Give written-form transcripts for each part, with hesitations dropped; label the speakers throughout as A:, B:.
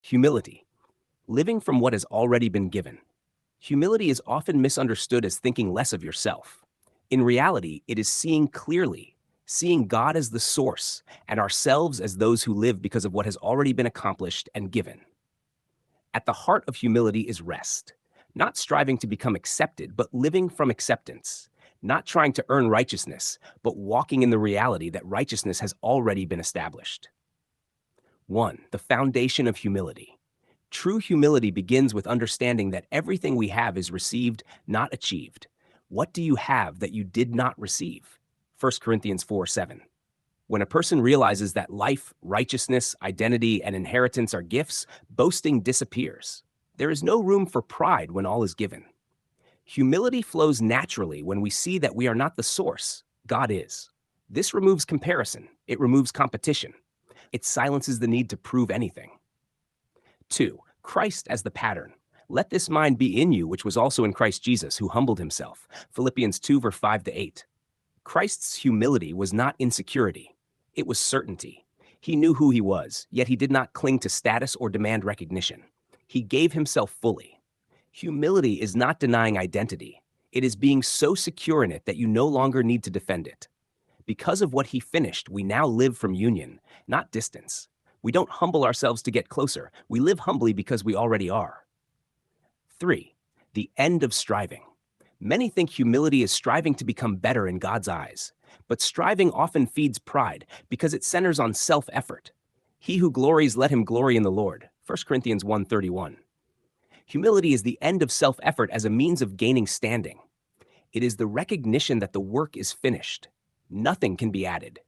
A: Humility, living from what has already been given. Humility is often misunderstood as thinking less of yourself. In reality, it is seeing clearly, seeing God as the source and ourselves as those who live because of what has already been accomplished and given. At the heart of humility is rest, not striving to become accepted, but living from acceptance, not trying to earn righteousness, but walking in the reality that righteousness has already been established. 1. The foundation of humility. True humility begins with understanding that everything we have is received, not achieved. What do you have that you did not receive? 1 Corinthians 4:7. When a person realizes that life, righteousness, identity, and inheritance are gifts, boasting disappears. There is no room for pride when all is given. Humility flows naturally when we see that we are not the source, God is. This removes comparison, it removes competition, it silences the need to prove anything. 2. Christ as the pattern. Let this mind be in you, which was also in Christ Jesus, who humbled himself. Philippians 2, verse 5 to 8. Christ's humility was not insecurity, it was certainty. He knew who he was, yet he did not cling to status or demand recognition. He gave himself fully. Humility is not denying identity. It is being so secure in it that you no longer need to defend it. Because of what he finished, we now live from union, not distance. We don't humble ourselves to get closer. We live humbly because we already are. 3. The end of striving. Many think humility is striving to become better in God's eyes, but striving often feeds pride because it centers on self-effort. He who glories, let him glory in the Lord. 1 Corinthians 1:31. Humility is the end of self-effort as a means of gaining standing. It is the recognition that the work is finished. Nothing can be added.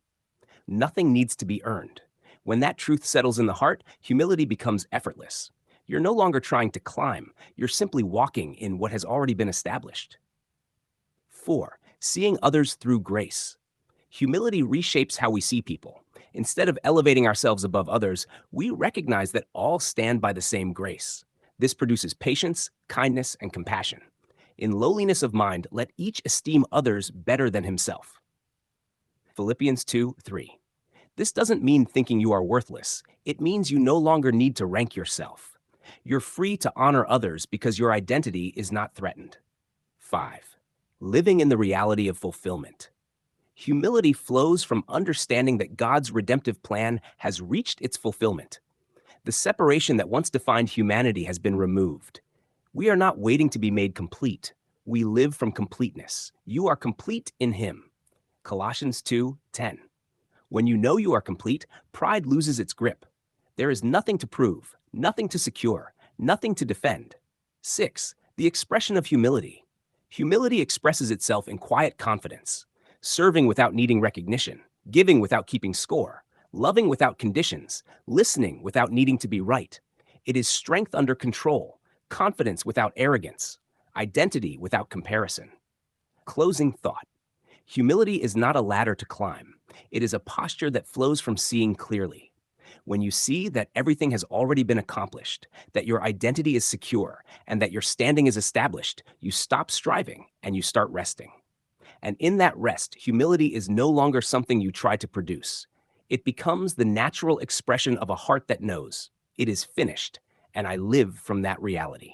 A: Nothing needs to be earned. When that truth settles in the heart, humility becomes effortless. You're no longer trying to climb, you're simply walking in what has already been established. 4. Seeing others through grace. Humility reshapes how we see people. Instead of elevating ourselves above others, we recognize that all stand by the same grace. This produces patience, kindness, and compassion. In lowliness of mind, let each esteem others better than himself. Philippians 2:3. This doesn't mean thinking you are worthless. It means you no longer need to rank yourself. You're free to honor others because your identity is not threatened. 5. Living in the reality of fulfillment. Humility flows from understanding that God's redemptive plan has reached its fulfillment. The separation that once defined humanity has been removed. We are not waiting to be made complete. We live from completeness. You are complete in Him. Colossians 2:10. When you know you are complete, pride loses its grip. There is nothing to prove, nothing to secure, nothing to defend. 6. The expression of humility. Humility expresses itself in quiet confidence, serving without needing recognition, giving without keeping score, loving without conditions, listening without needing to be right. It is strength under control, confidence without arrogance, identity without comparison. Closing thought. Humility is not a ladder to climb. It is a posture that flows from seeing clearly. When you see that everything has already been accomplished, that your identity is secure, and that your standing is established, you stop striving and you start resting. And in that rest, humility is no longer something you try to produce. It becomes the natural expression of a heart that knows, it is finished, and I live from that reality.